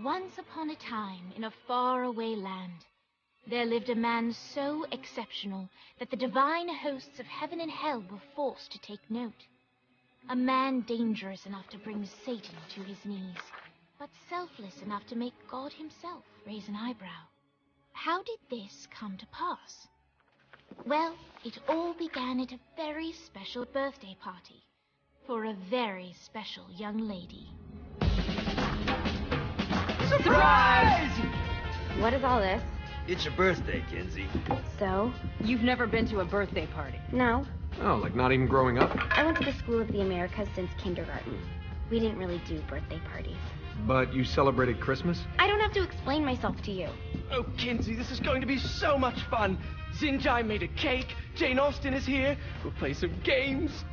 Once upon a time, in a faraway land, there lived a man so exceptional that the divine hosts of heaven and hell were forced to take note. A man dangerous enough to bring Satan to his knees, but selfless enough to make God himself raise an eyebrow. How did this come to pass? Well, it all began at a very special birthday party for a very special young lady. Surprise! What is all this? It's your birthday, Kinsey. So? You've never been to a birthday party? No. Oh, like not even growing up? I went to the School of the Americas since kindergarten. We didn't really do birthday parties. But you celebrated Christmas? I don't have to explain myself to you. Oh, Kinsey, this is going to be so much fun. Zinjai made a cake. Jane Austen is here. We'll play some games.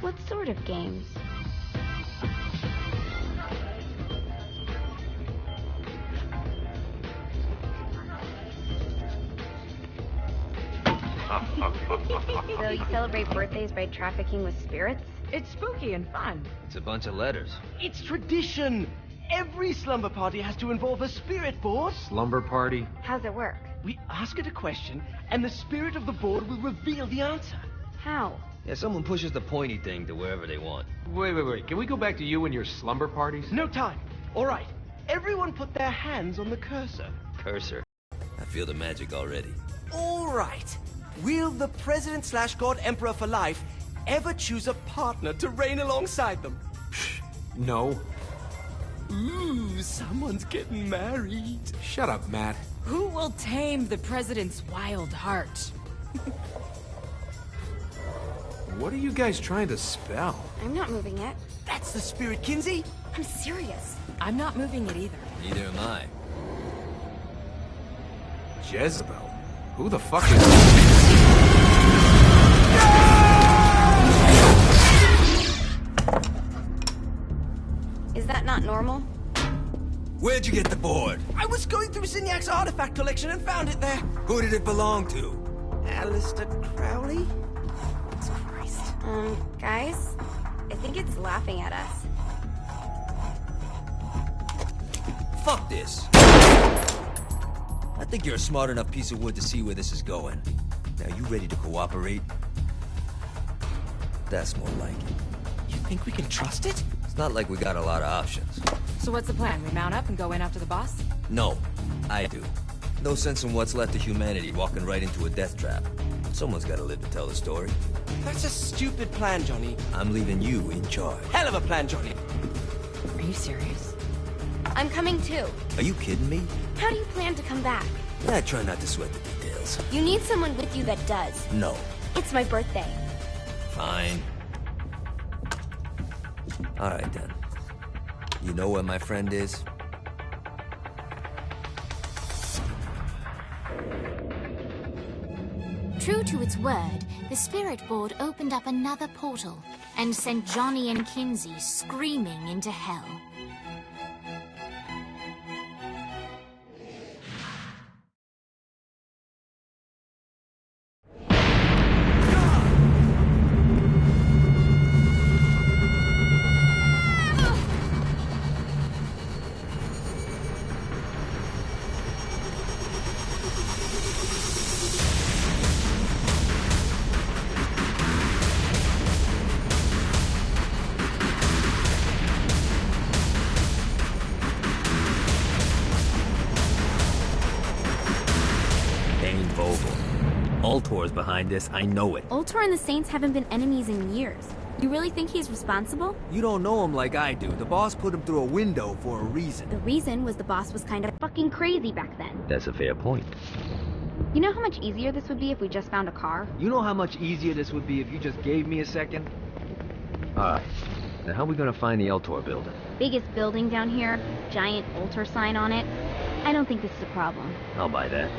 What sort of games? So you celebrate birthdays by trafficking with spirits? It's spooky and fun. It's a bunch of letters. It's tradition. Every slumber party has to involve a spirit board. Slumber party? How's it work? We ask it a question, and the spirit of the board will reveal the answer. How? Yeah, someone pushes the pointy thing to wherever they want. Wait. Can we go back to you and your slumber parties? No time. All right. Everyone put their hands on the cursor. Cursor. I feel the magic already. All right. Will the president/god emperor for life ever choose a partner to reign alongside them? No. Ooh, someone's getting married. Shut up, Matt. Who will tame the president's wild heart? What are you guys trying to spell? I'm not moving it. That's the spirit, Kinsey. I'm serious. I'm not moving it either. Neither am I. Jezebel? Who the fuck is... Is that not normal? Where'd you get the board? I was going through Signac's artifact collection and found it there. Who did it belong to? Alistair Crowley? Christ. Guys? I think it's laughing at us. Fuck this. I think you're a smart enough piece of wood to see where this is going. Now, you ready to cooperate? That's more like it. You think we can trust it? It's not like we got a lot of options. So what's the plan? We mount up and go in after the boss? No, I do. No sense in what's left of humanity walking right into a death trap. Someone's gotta live to tell the story. That's a stupid plan, Johnny. I'm leaving you in charge. Hell of a plan, Johnny. Are you serious? I'm coming too. Are you kidding me? How do you plan to come back? I try not to sweat the details. You need someone with you that does. No. It's my birthday. Fine. Alright then. You know where my friend is? True to its word, the spirit board opened up another portal and sent Johnny and Kinsey screaming into hell. Ultor's behind this, I know it. Ultor and the Saints haven't been enemies in years. You really think he's responsible? You don't know him like I do. The boss put him through a window for a reason. The reason was the boss was kind of fucking crazy back then. That's a fair point. You know how much easier this would be if we just found a car? You know how much easier this would be if you just gave me a second? Alright. Now how are we gonna find the Ultor building? Biggest building down here, giant Ultor sign on it. I don't think this is a problem. I'll buy that.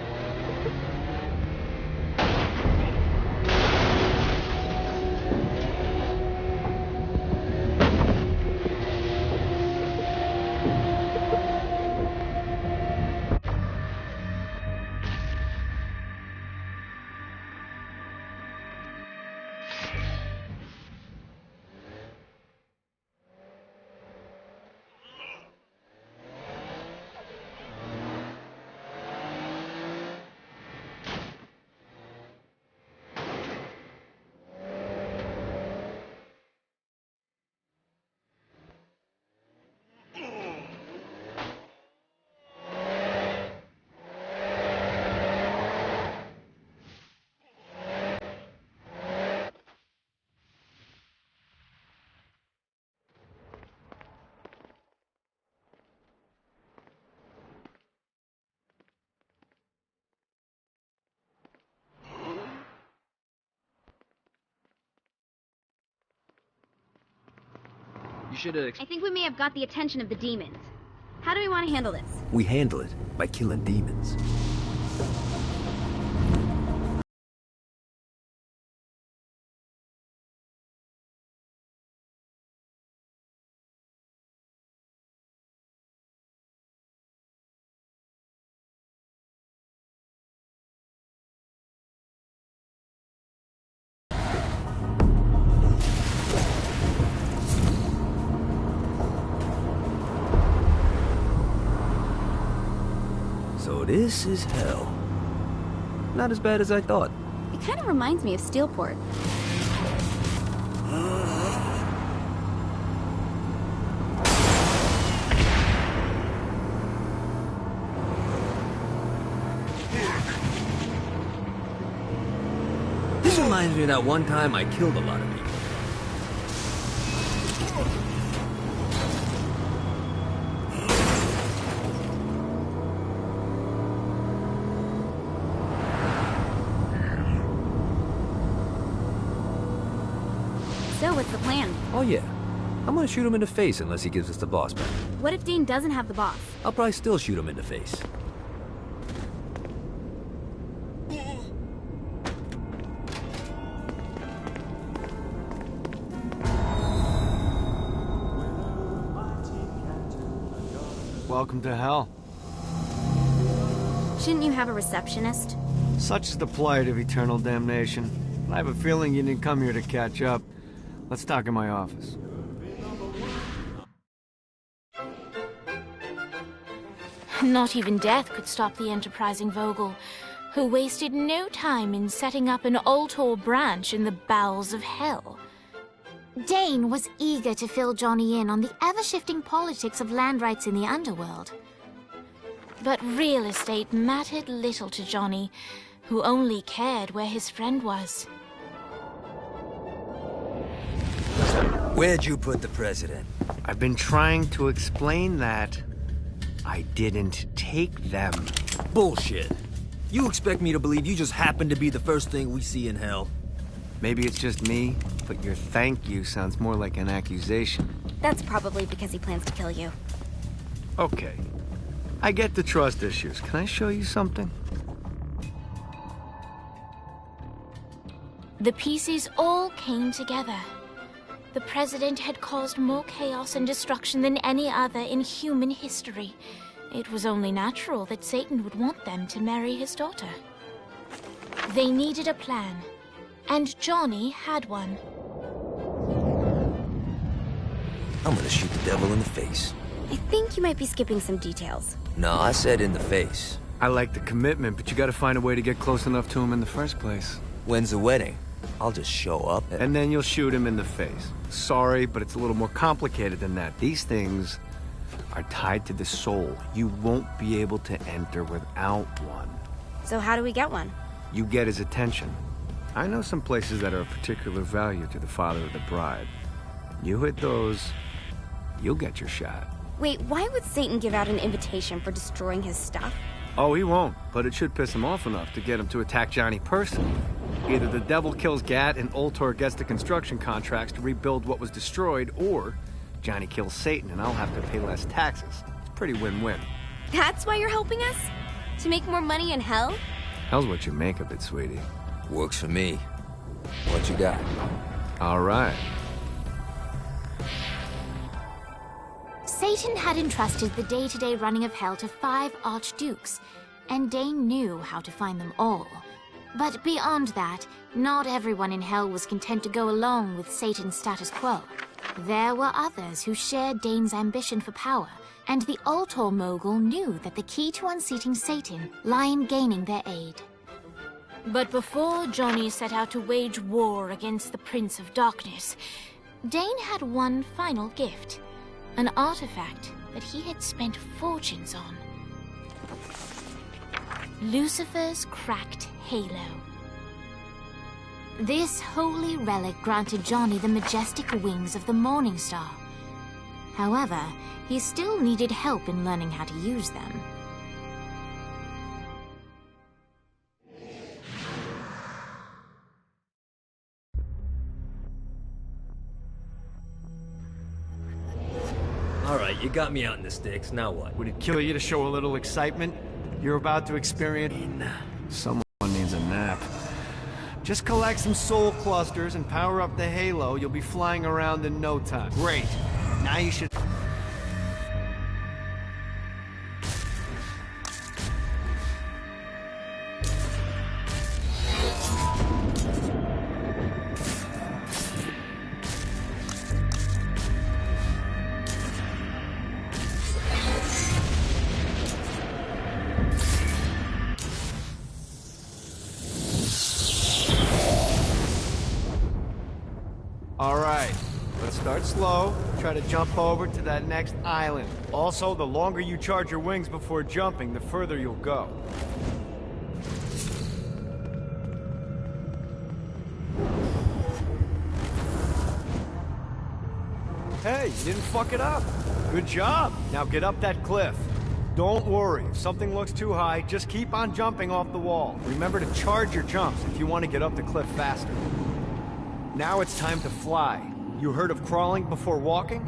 You should have... I think we may have got the attention of the demons. How do we want to handle this? We handle it by killing demons. So this is hell. Not as bad as I thought. It kind of reminds me of Steelport. This reminds me of that one time I killed a lot of people. So, what's the plan? Oh yeah. I'm gonna shoot him in the face unless he gives us the boss back. What if Dean doesn't have the boss? I'll probably still shoot him in the face. Welcome to hell. Shouldn't you have a receptionist? Such is the plight of eternal damnation. I have a feeling you didn't come here to catch up. Let's talk in my office. Not even death could stop the enterprising Vogel, who wasted no time in setting up an Ultor branch in the bowels of hell. Dane was eager to fill Johnny in on the ever-shifting politics of land rights in the underworld. But real estate mattered little to Johnny, who only cared where his friend was. Where'd you put the president? I've been trying to explain that. I didn't take them. Bullshit. You expect me to believe you just happened to be the first thing we see in hell? Maybe it's just me, but your thank you sounds more like an accusation. That's probably because he plans to kill you. Okay. I get the trust issues. Can I show you something? The pieces all came together. The president had caused more chaos and destruction than any other in human history. It was only natural that Satan would want them to marry his daughter. They needed a plan, and Johnny had one. I'm gonna shoot the devil in the face. I think you might be skipping some details. No, I said in the face. I like the commitment, but you gotta find a way to get close enough to him in the first place. When's the wedding? I'll just show up And then you'll shoot him in the face. Sorry, but it's a little more complicated than that. These things are tied to the soul. You won't be able to enter without one. So how do we get one? You get his attention. I know some places that are of particular value to the father of the bride. You hit those, you'll get your shot. Wait, why would Satan give out an invitation for destroying his stuff? Oh, he won't, but it should piss him off enough to get him to attack Johnny personally. Either the devil kills Gat and Ultor gets the construction contracts to rebuild what was destroyed, or Johnny kills Satan and I'll have to pay less taxes. It's pretty win-win. That's why you're helping us? To make more money in hell? Hell's what you make of it, sweetie. Works for me. What you got? All right. Satan had entrusted the day-to-day running of hell to 5 archdukes, and Dane knew how to find them all. But beyond that, not everyone in hell was content to go along with Satan's status quo. There were others who shared Dane's ambition for power, and the Ultor mogul knew that the key to unseating Satan lay in gaining their aid. But before Johnny set out to wage war against the Prince of Darkness, Dane had one final gift. An artifact that he had spent fortunes on. Lucifer's cracked halo. This holy relic granted Johnny the majestic wings of the Morning Star. However, he still needed help in learning how to use them. Alright, you got me out in the sticks, now what? Would it kill you to show a little excitement? You're about to experience... Someone needs a nap. Just collect some soul clusters and power up the halo. You'll be flying around in no time. Great. Now you should... Alright, let's start slow. Try to jump over to that next island. Also, the longer you charge your wings before jumping, the further you'll go. Hey, you didn't fuck it up. Good job. Now get up that cliff. Don't worry, if something looks too high, just keep on jumping off the wall. Remember to charge your jumps if you want to get up the cliff faster. Now it's time to fly. You heard of crawling before walking?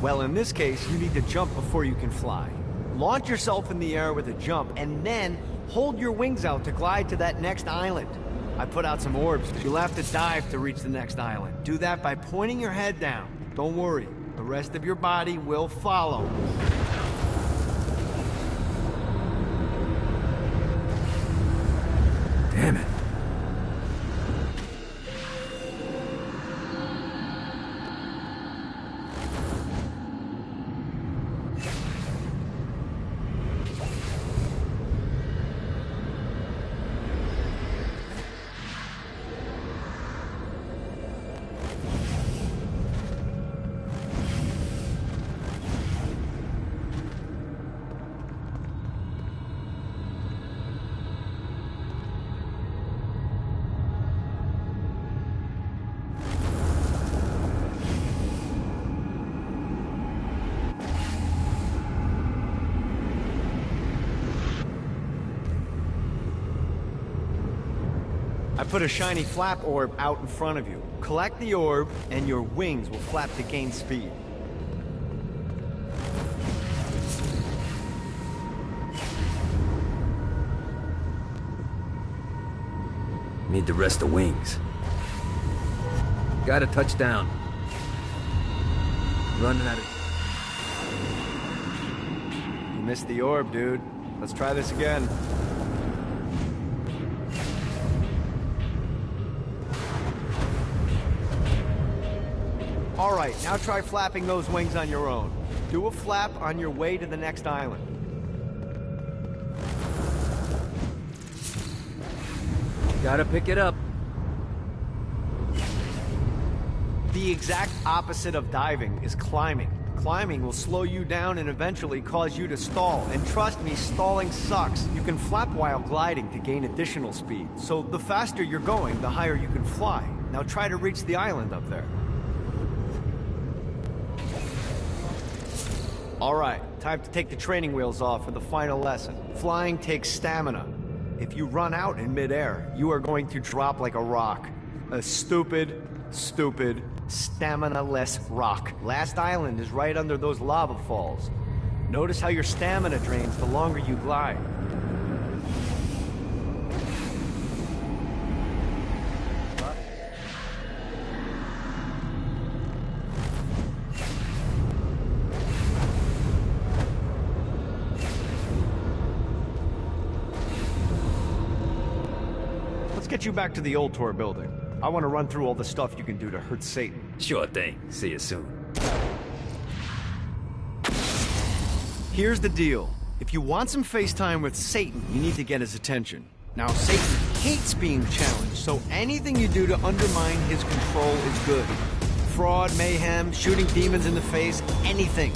Well, in this case, you need to jump before you can fly. Launch yourself in the air with a jump, and then hold your wings out to glide to that next island. I put out some orbs. You'll have to dive to reach the next island. Do that by pointing your head down. Don't worry, the rest of your body will follow. Damn it. I put a shiny flap orb out in front of you. Collect the orb, and your wings will flap to gain speed. Need the rest of wings. Gotta touch down. Running out of... You missed the orb, dude. Let's try this again. Alright, now try flapping those wings on your own. Do a flap on your way to the next island. Gotta pick it up. The exact opposite of diving is climbing. Climbing will slow you down and eventually cause you to stall. And trust me, stalling sucks. You can flap while gliding to gain additional speed. So the faster you're going, the higher you can fly. Now try to reach the island up there. Alright, time to take the training wheels off for the final lesson. Flying takes stamina. If you run out in midair, you are going to drop like a rock. A stupid, stamina-less rock. Last island is right under those lava falls. Notice how your stamina drains the longer you glide. Get you back to the old tour building. I want to run through all the stuff you can do to hurt Satan. Sure thing. See you soon. Here's the deal. If you want some FaceTime with Satan, you need to get his attention. Now, Satan hates being challenged, so anything you do to undermine his control is good. Fraud, mayhem, shooting demons in the face, anything.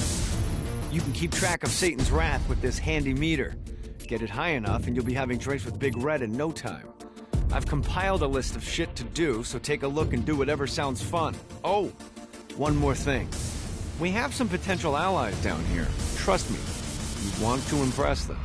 You can keep track of Satan's wrath with this handy meter. Get it high enough and you'll be having drinks with Big Red in no time. I've compiled a list of shit to do, so take a look and do whatever sounds fun. Oh, one more thing. We have some potential allies down here. Trust me, you want to impress them.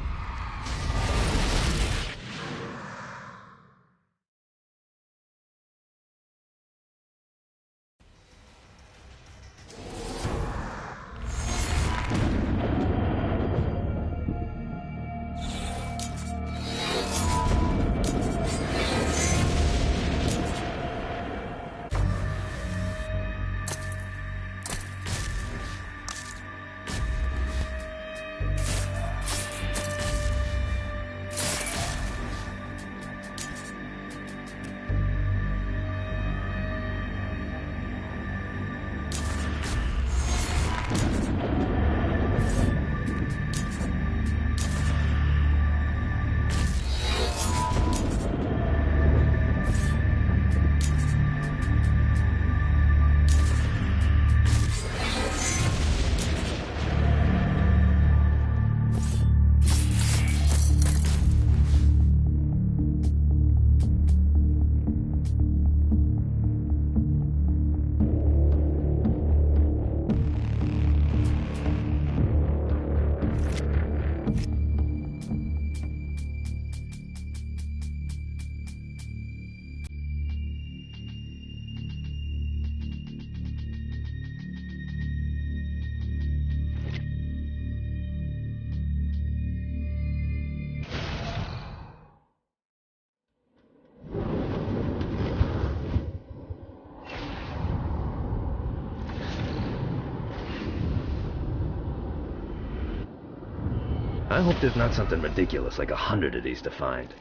I hope there's not something ridiculous like 100 of these to find.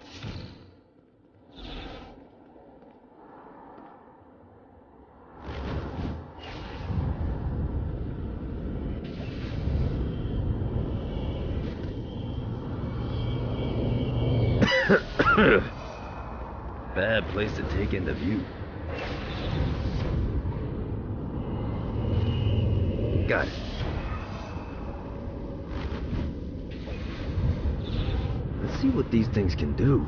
Bad place to take in the view. Got it. Let's see what these things can do.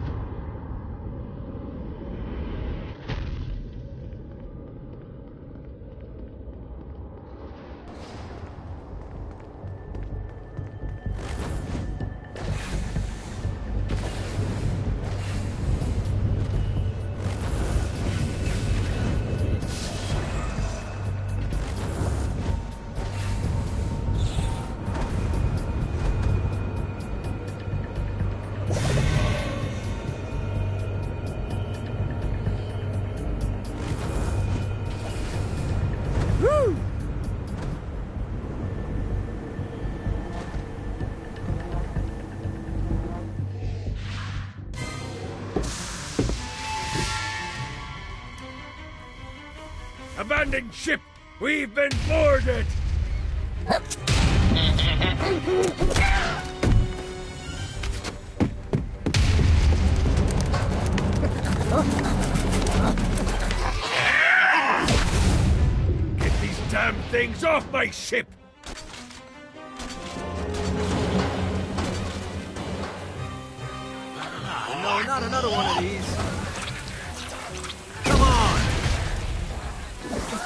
Abandoned ship! We've been boarded! Get these damn things off my ship! No, not another one of these. Come on!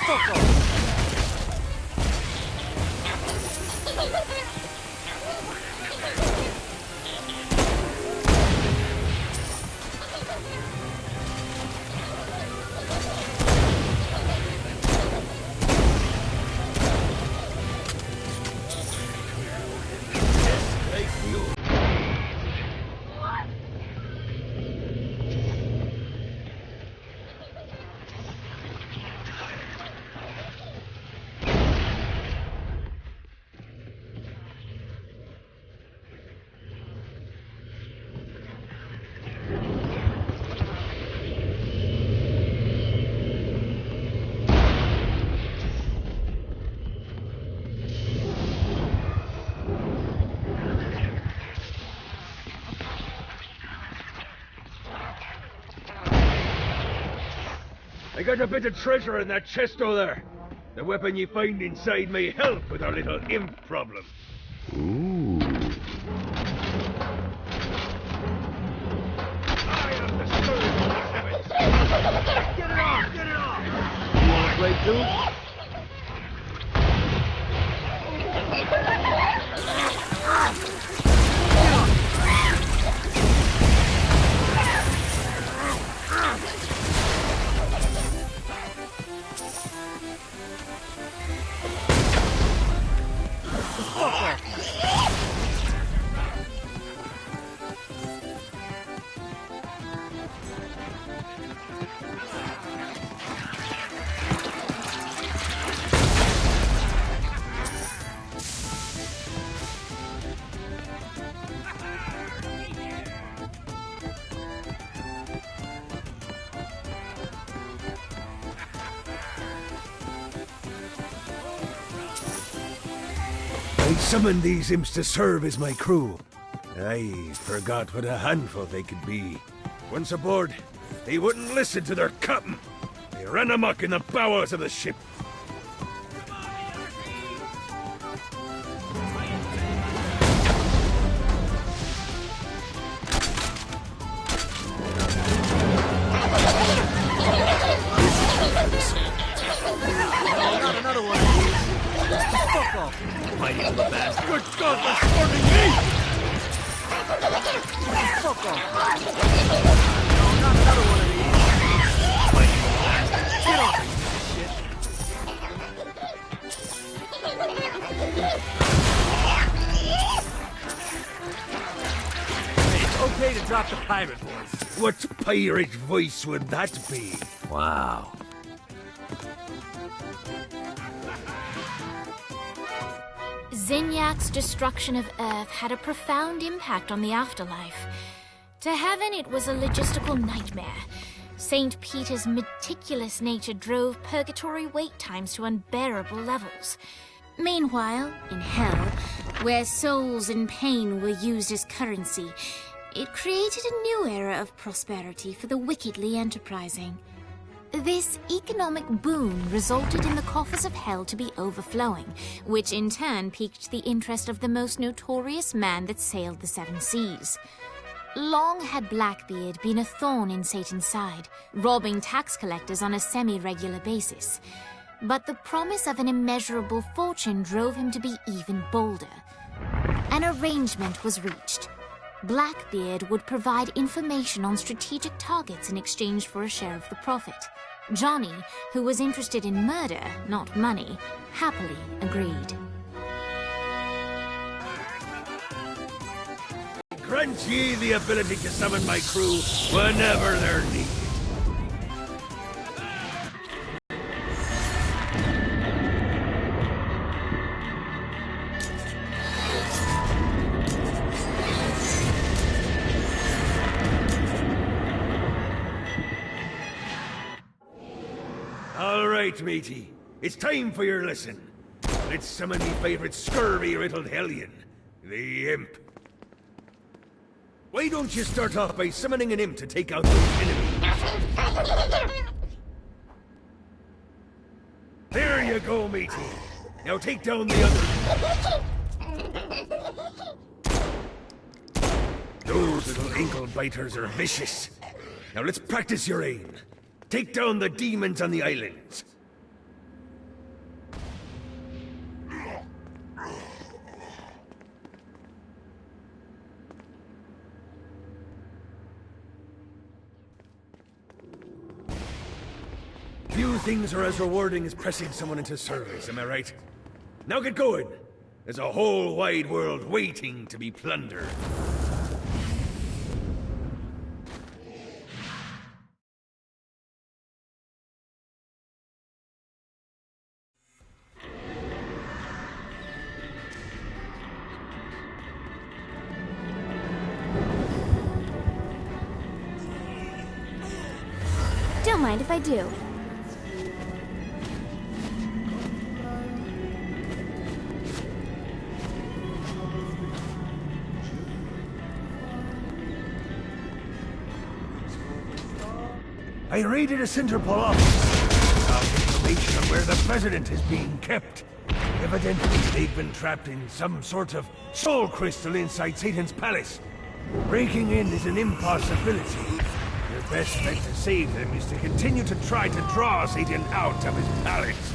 Fuck off! I got a bit of treasure in that chest over there. The weapon you find inside may help with our little imp problem. Ooh. I am the scourge of the heavens. Get it off! Get it off! You wanna play too? I summoned these imps to serve as my crew. I forgot what a handful they could be. Once aboard, they wouldn't listen to their captain. They ran amok in the bowels of the ship. Not another one of these. Fuck off! Mighty little bastard. Good God, they're storming me! Fuck off! No, not another one of these. Mighty little bastard. Get off! Hey, it's okay to drop the pirate voice. What pirate voice would that be? Wow. Zinyak's destruction of Earth had a profound impact on the afterlife. To heaven, it was a logistical nightmare. St. Peter's meticulous nature drove purgatory wait times to unbearable levels. Meanwhile, in hell, where souls in pain were used as currency, it created a new era of prosperity for the wickedly enterprising. This economic boom resulted in the coffers of hell to be overflowing, which in turn piqued the interest of the most notorious man that sailed the seven seas. Long had Blackbeard been a thorn in Satan's side, robbing tax collectors on a semi-regular basis. But the promise of an immeasurable fortune drove him to be even bolder. An arrangement was reached. Blackbeard would provide information on strategic targets in exchange for a share of the profit. Johnny, who was interested in murder, not money, happily agreed. Grant ye the ability to summon my crew whenever they're needed. All right, matey. It's time for your lesson. Let's summon me favorite scurvy-riddled hellion, the Imp. Why don't you start off by summoning an imp to take out those enemies? There you go, matey. Now take down the others. Those little ankle biters are vicious. Now let's practice your aim. Take down the demons on the islands. Few things are as rewarding as pressing someone into service, am I right? Now get going. There's a whole wide world waiting to be plundered. Don't mind if I do. I raided a Centerpol office. Found information on where the president is being kept. Evidently, they've been trapped in some sort of soul crystal inside Satan's palace. Breaking in is an impossibility. Your best bet to save them is to continue to try to draw Satan out of his palace.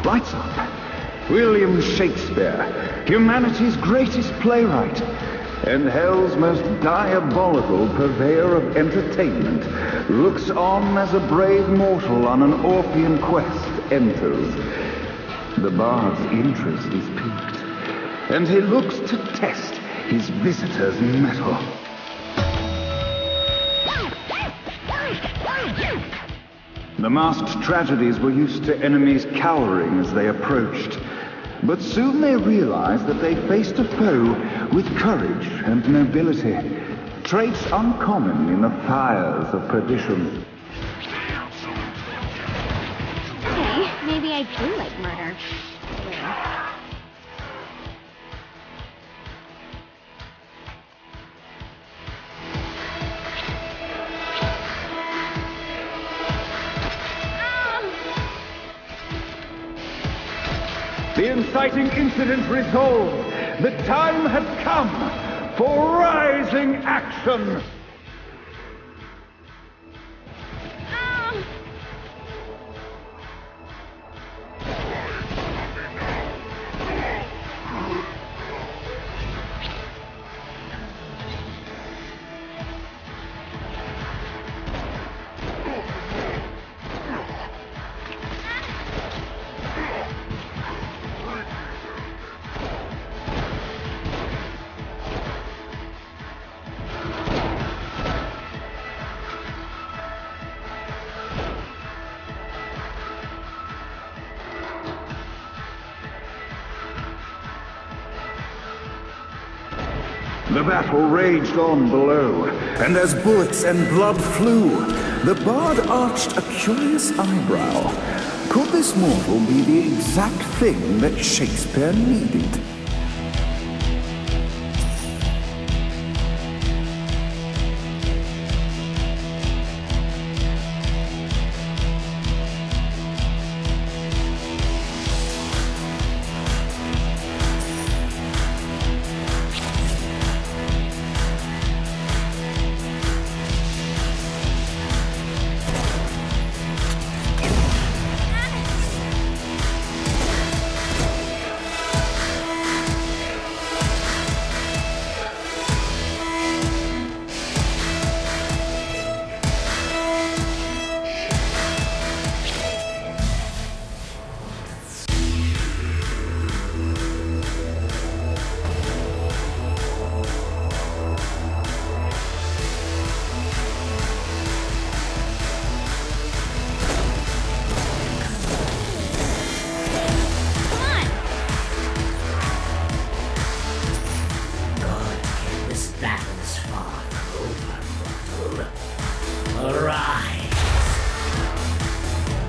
Lights up. William Shakespeare, humanity's greatest playwright, and hell's most diabolical purveyor of entertainment, looks on as a brave mortal on an Orphean quest enters. The bard's interest is piqued, and he looks to test his visitor's mettle. The masked tragedies were used to enemies cowering as they approached. But soon they realized that they faced a foe with courage and nobility, traits uncommon in the fires of perdition. Okay, maybe I do like murder. The inciting incident resolved. The time had come for rising action. The battle raged on below, and as bullets and blood flew, the bard arched a curious eyebrow. Could this mortal be the exact thing that Shakespeare needed?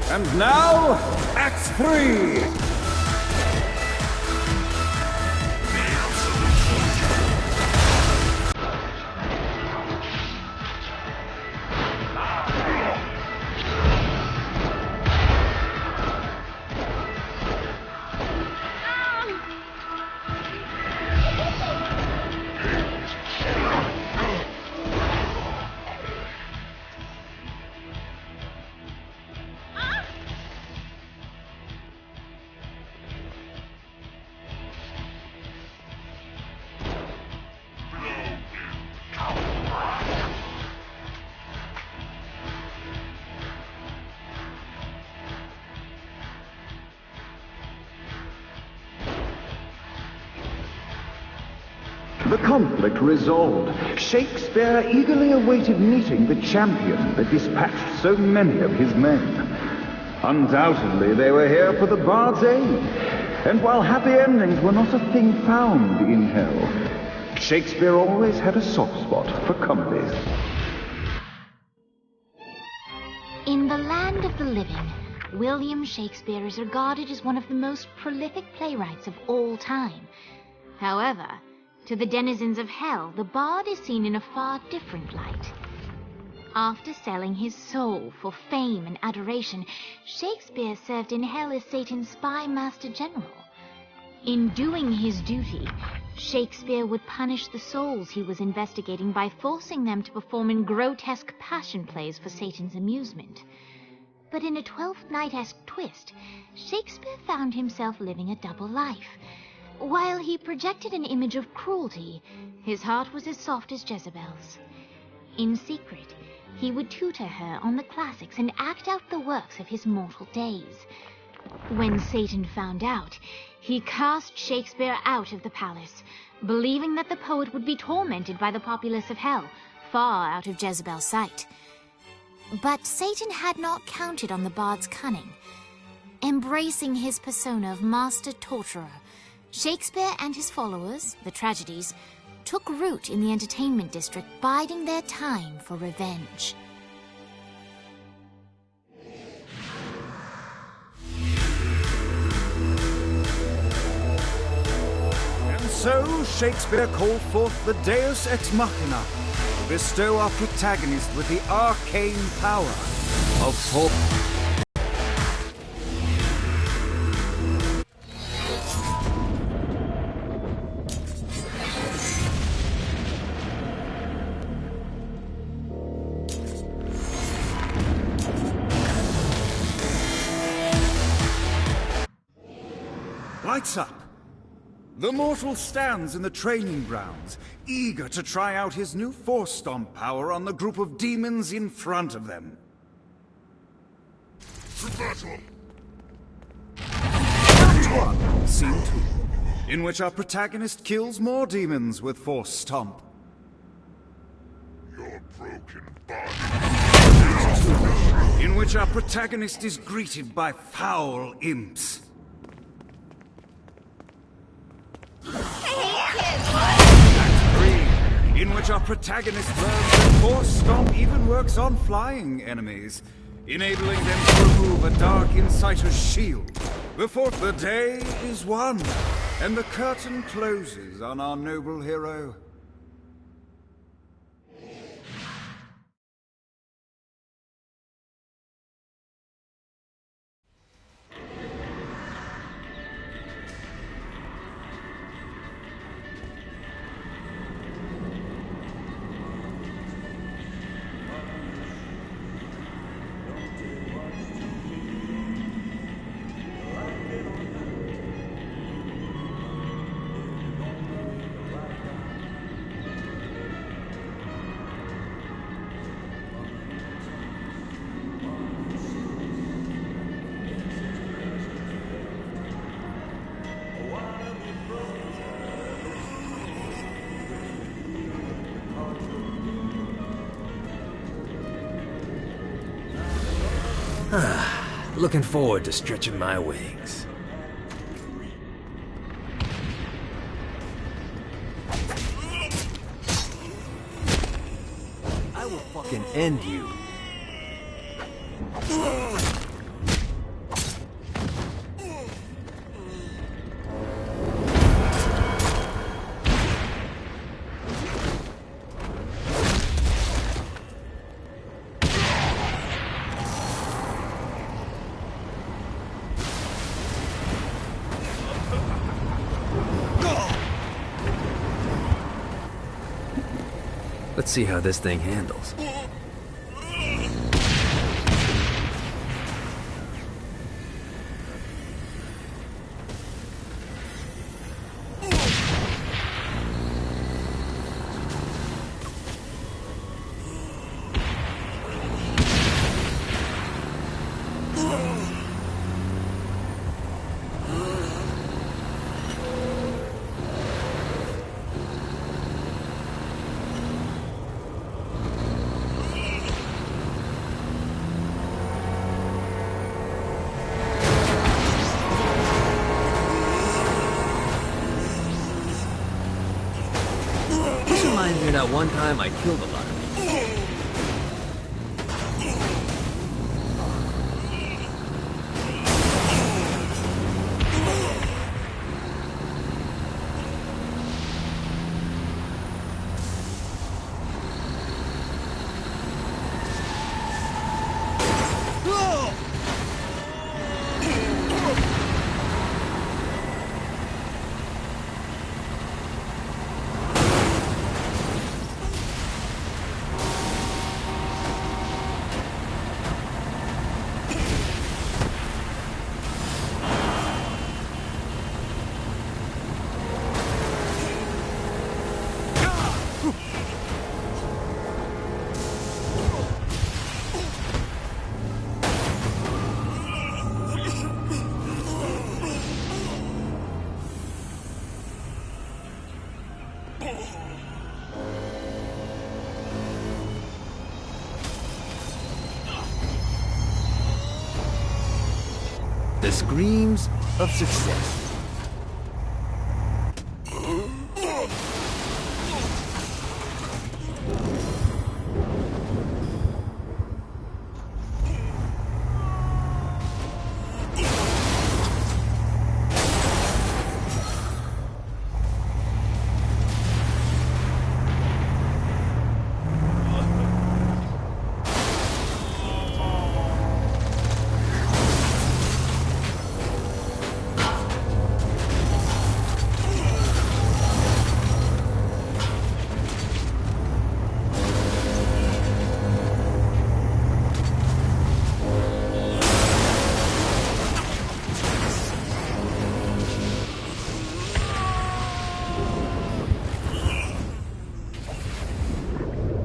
And now, Act 3! The conflict resolved. Shakespeare eagerly awaited meeting the champion that dispatched so many of his men. Undoubtedly, they were here for the bard's aid. And while happy endings were not a thing found in hell, Shakespeare always had a soft spot for comedies. In the land of the living, William Shakespeare is regarded as one of the most prolific playwrights of all time. However, to the denizens of hell, the bard is seen in a far different light. After selling his soul for fame and adoration, Shakespeare served in hell as Satan's spy master general. In doing his duty, Shakespeare would punish the souls he was investigating by forcing them to perform in grotesque passion plays for Satan's amusement. But in a Twelfth Night-esque twist, Shakespeare found himself living a double life. While he projected an image of cruelty, his heart was as soft as Jezebel's. In secret, he would tutor her on the classics and act out the works of his mortal days. When Satan found out, he cast Shakespeare out of the palace, believing that the poet would be tormented by the populace of hell, far out of Jezebel's sight. But Satan had not counted on the bard's cunning. Embracing his persona of master torturer, Shakespeare and his followers, the tragedies, took root in the entertainment district, biding their time for revenge. And so Shakespeare called forth the Deus Ex Machina to bestow our protagonist with the arcane power of hope. Lights up. The mortal stands in the training grounds, eager to try out his new Force Stomp power on the group of demons in front of them. To battle! Act 1, Scene 2, in which our protagonist kills more demons with Force Stomp. Your broken body. In which our protagonist is greeted by foul imps. Act 3, in which our protagonist learns that Force Stomp even works on flying enemies, enabling them to remove a Dark Inciter's shield before the day is won and the curtain closes on our noble hero. Looking forward to stretching my wings. I will fucking end you. Let's see how this thing handles. Reminds me that one time I killed a lot of people. the screams of success.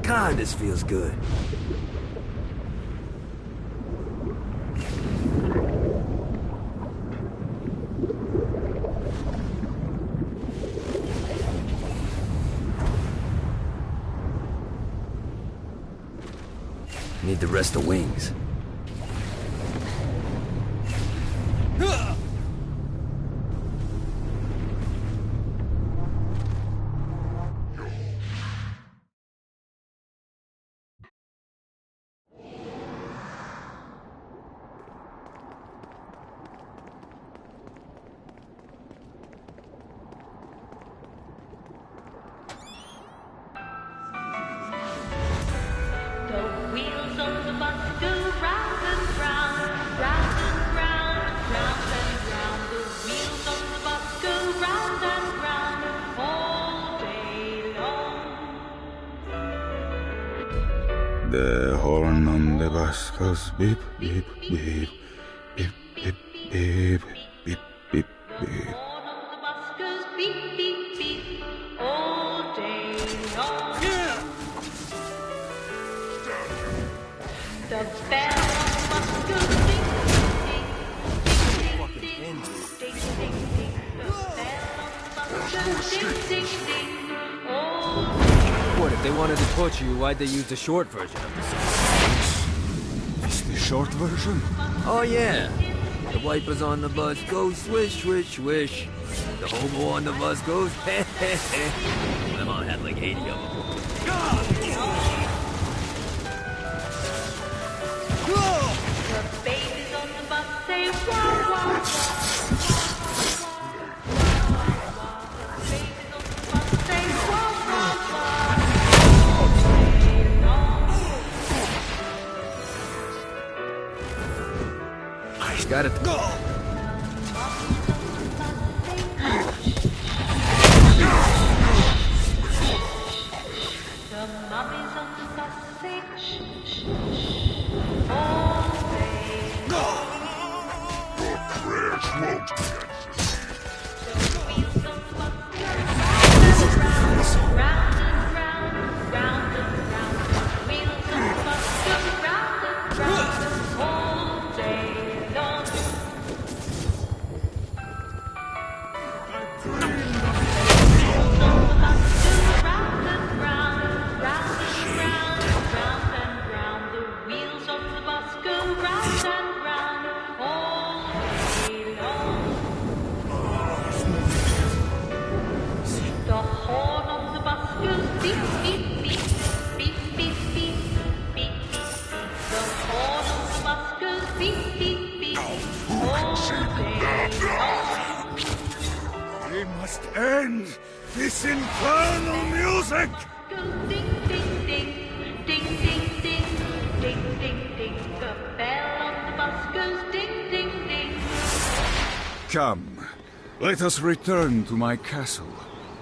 God, this feels good. Need to rest the wings. The horn on the bus goes beep, beep, beep, beep, beep, beep, beep, beep, beep. The bell must go ding, ding, ding, ding, ding, ding, ding. The bell must go ding, ding, ding. What, if they wanted to torture you, why'd they use the short version of the song? Is the short version? Oh yeah. The wipers on the bus go swish, swish, swish. The hobo on the bus goes heh, heh, heh. My mom had like 80 of them. The babies on the bus say wah, wah, wah. Got it. Go! The mummies on the bus say shh, shh, shh. All day long. Your prayers won't be answered. The wheels on the bus go round and round, round and round. The wheels on the bus go round and round, all day long. We must end this infernal music! Ding, ding, ding, ding, ding, ding, ding, ding, ding. The bell on the bus goes ding, ding, ding. Come, let us return to my castle,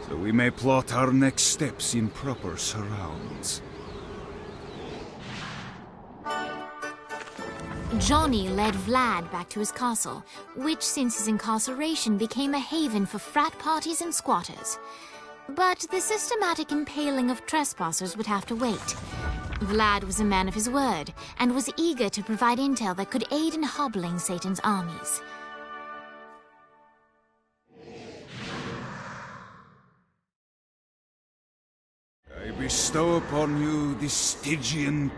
so we may plot our next steps in proper surrounds. Johnny led Vlad back to his castle, which since his incarceration became a haven for frat parties and squatters. But the systematic impaling of trespassers would have to wait. Vlad was a man of his word, and was eager to provide intel that could aid in hobbling Satan's armies. I bestow upon you the Stygian